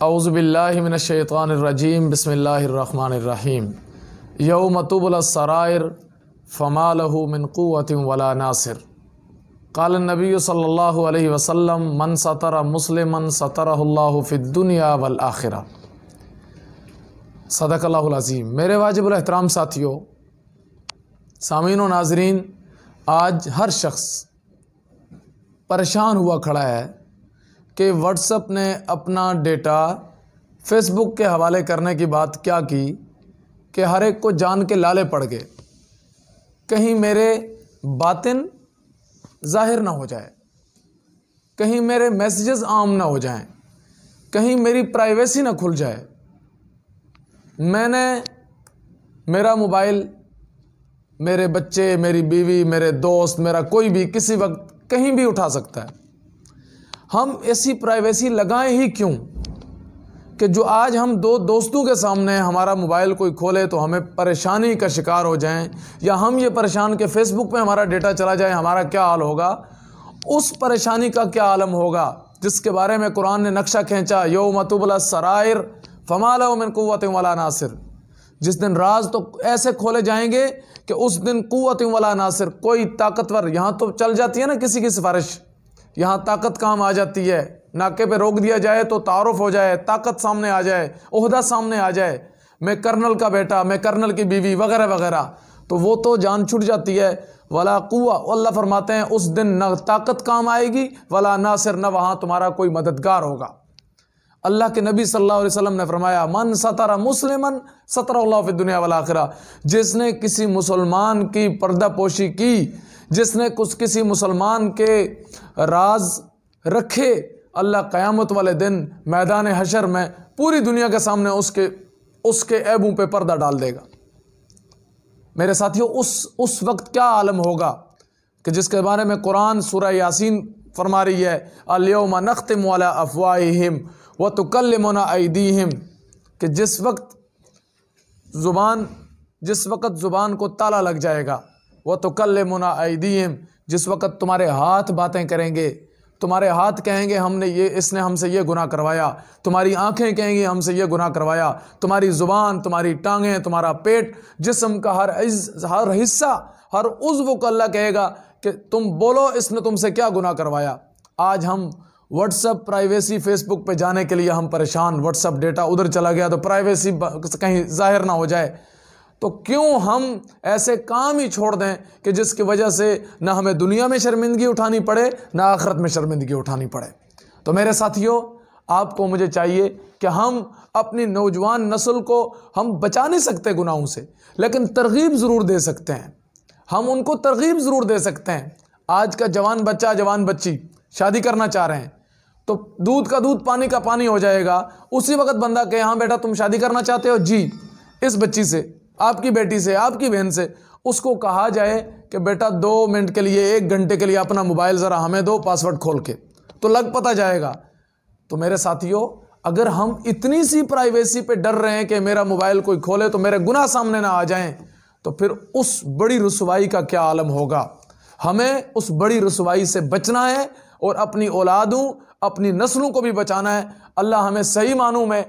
اعوذ باللہ من الشیطان الرجیم بسم اللہ الرحمن الرحیم یوم تبلی السرائر فما لہ من قوت ولا ناصر قال النبی صلی اللہ علیہ وسلم من ستر مسلما سترہ اللہ فی الدنیا والآخرہ۔ صدق اللہ العظیم۔ میرے واجب الاحترام ساتھیوں، سامعین و ناظرین، آج ہر شخص پریشان ہوا کھڑا ہے کہ واٹس ایپ نے اپنا ڈیٹا فیس بک کے حوالے کرنے کی بات کیا کی کہ ہر ایک کو جان کے لالے پڑ گئے، کہیں میرے باطن ظاہر نہ ہو جائے، کہیں میرے میسیجز عام نہ ہو جائیں، کہیں میری پرائیویسی نہ کھل جائے۔ میں نے میرا موبائل میرے بچے، میری بیوی، میرے دوست، میرا کوئی بھی کسی وقت کہیں بھی اٹھا سکتا ہے۔ ہم ایسی پرائیویسی لگائیں ہی کیوں کہ جو آج ہم دو دوستوں کے سامنے ہمارا موبائل کوئی کھولے تو ہمیں پریشانی کا شکار ہو جائیں، یا ہم یہ پریشان کہ فیس بک پہ ہمارا ڈیٹا چلا جائے، ہمارا کیا حال ہوگا، اس پریشانی کا کیا عالم ہوگا جس کے بارے میں قرآن نے نقشہ کھینچا، یوم تبلی السرائر فما لہ من قوت ولا ناصر۔ جس دن راز تو ایسے کھولے جائیں گے کہ اس دن قوت ولا ناصر، کوئی طاقتور، یہاں تو چل جاتی ہے نا کسی کی سفارش، یہاں طاقت کام آ جاتی ہے، ناکے پہ روک دیا جائے تو تعارف ہو جائے، طاقت سامنے آ جائے، عہدہ سامنے آ جائے، میں کرنل کا بیٹا، میں کرنل کی بیوی، وغیرہ وغیرہ، تو وہ تو جان چھٹ جاتی ہے۔ ولا قوہ، اللہ فرماتے ہیں اس دن نہ طاقت کام آئے گی، ولا ناصر، نہ وہاں تمہارا کوئی مددگار ہوگا۔ اللہ کے نبی صلی اللہ علیہ وسلم نے فرمایا، من ستر مسلما سترہ اللہ فی الدنیا والآخرہ، جس نے کسی مسلمان کی پردہ پوشی کی، جس نے کسی مسلمان کے راز رکھے، اللہ قیامت والے دن میدان حشر میں پوری دنیا کے سامنے اس کے عیبوں پہ پردہ ڈال دے گا۔ میرے ساتھیوں، اس وقت کیا عالم ہوگا کہ جس کے بارے میں قرآن سورہ یاسین فرما رہی ہے، الیوم نختم علی افواہہم وتکلمنا ایدیہم، کہ جس وقت زبان کو تالا لگ جائے گا، وتکلمنا ایدیہم، جس وقت تمہارے ہاتھ باتیں کریں گے، تمہارے ہاتھ کہیں گے اس نے ہم سے یہ گناہ کروایا، تمہاری آنکھیں کہیں گی ہم سے یہ گناہ کروایا، تمہاری زبان، تمہاری ٹانگیں، تمہارا پیٹ، جسم کا ہر حصہ، ہر عضو کو اللہ کہے گا کہ تم بولو اس نے تم سے کیا گناہ کروایا۔ آج ہم واٹس ایپ پرائیویسی فیس بک پہ جانے کے لیے ہم پریشان، واٹس ایپ ڈیٹا ادھر چلا گیا تو پرائیویسی کہیں ظاہر نہ ہو جائے، تو کیوں ہم ایسے کام ہی چھوڑ دیں کہ جس کی وجہ سے نہ ہمیں دنیا میں شرمندگی اٹھانی پڑے، نہ آخرت میں شرمندگی اٹھانی پڑے۔ تو میرے ساتھیوں، آپ کو مجھے چاہیے کہ ہم اپنی نوجوان نسل کو ہم بچا نہیں سکتے گناہوں سے، لیکن ترغیب ضرور دے سکتے ہیں، ہم ان کو ترغیب ضرور دے سکتے ہیں۔ آج کا جوان بچہ، جوان بچی شادی کرنا چاہ رہے ہیں تو دودھ کا دودھ، پانی کا پانی ہو جائے گا، اسی وقت بندہ کہ ہاں بیٹا تم شادی کرنا چاہتے ہو، جی، اس بچی سے، آپ کی بیٹی سے، آپ کی بہن سے، اس کو کہا جائے کہ بیٹا 2 منٹ کے لیے، 1 گھنٹے کے لیے اپنا موبائل ذرا ہمیں دو، پاسورڈ کھول کے، تو لگ پتہ جائے گا۔ تو میرے ساتھیوں، اگر ہم اتنی سی پرائیویسی پہ ڈر رہے ہیں کہ میرا موبائل کوئی کھولے تو میرے گناہ سامنے نہ آ جائیں، تو پھر اس بڑی رسوائی کا کیا عالم ہوگا۔ ہمیں اس بڑی رسوائی سے بچنا ہے اور اپنی اولادوں، اپنی نسلوں کو بھی بچانا ہے۔ اللہ ہمیں صحیح معنوں میں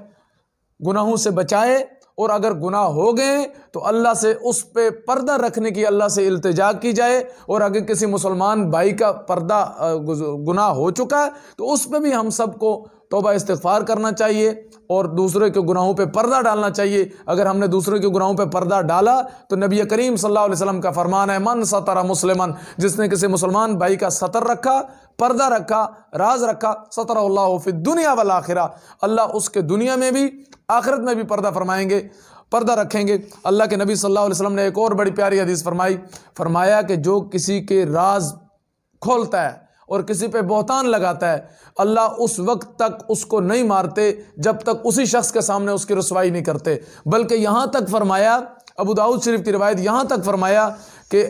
گناہوں سے بچائے، اور اگر گناہ ہو گئے تو اللہ سے اس پہ پردہ رکھنے کی اللہ سے التجا کی جائے، اور اگر کسی مسلمان بھائی کا پردہ گناہ ہو چکا ہے تو اس پہ بھی ہم سب کو توبہ استغفار کرنا چاہیے اور دوسرے کے گناہوں پہ پردہ ڈالنا چاہیے۔ اگر ہم نے دوسرے کے گناہوں پہ پردہ ڈالا تو نبی کریم صلی اللہ علیہ وسلم کا فرمان ہے، من ستر مسلمن، جس نے کسی مسلمان بھائی کا ستر رکھا، پردہ رکھا، راز رکھا، سترہ اللہ فی الدنیا والآخرہ، اللہ اس کے دنیا میں بھی آخرت میں بھی پردہ فرمائیں گے، پردہ رکھیں گے۔ اللہ کے نبی صلی اللہ علیہ وسلم نے ایک اور بڑی پیاری حدیث فرمایا کہ جو کسی کے راز کھولتا ہے اور کسی پہ بہتان لگاتا ہے، اللہ اس وقت تک اس کو نہیں مارتے جب تک اسی شخص کے سامنے اس کی رسوائی نہیں کرتے، بلکہ یہاں تک فرمایا، ابو داؤد شریف کی روایت، یہاں تک فرمایا کہ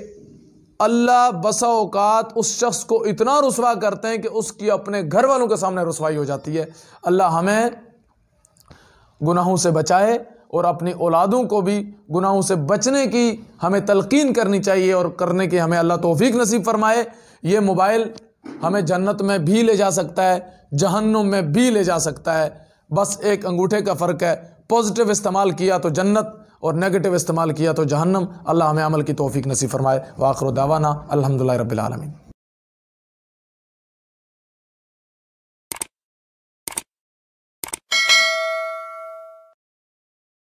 اللہ بسا اوقات اس شخص کو اتنا رسوا کرتے ہیں کہ اس کی اپنے گھر والوں کے سامنے رسوائی ہو جاتی ہے۔ اللہ ہمیں گناہوں سے بچائے اور اپنی اولادوں کو بھی گناہوں سے بچنے کی ہمیں تلقین کرنی چاہیے اور کرنے کی ہمیں اللہ توفیق نصیب فرمائے۔ یہ موبائل ہمیں جنت میں بھی لے جا سکتا ہے، جہنم میں بھی لے جا سکتا ہے۔ بس ایک انگوٹھے کا فرق ہے، پازیٹیو استعمال کیا تو جنت اور نیگیٹو استعمال کیا تو جہنم۔ اللہ ہمیں عمل کی توفیق نصیب فرمائے۔ وآخر دعوانا الحمدللہ رب العالمین۔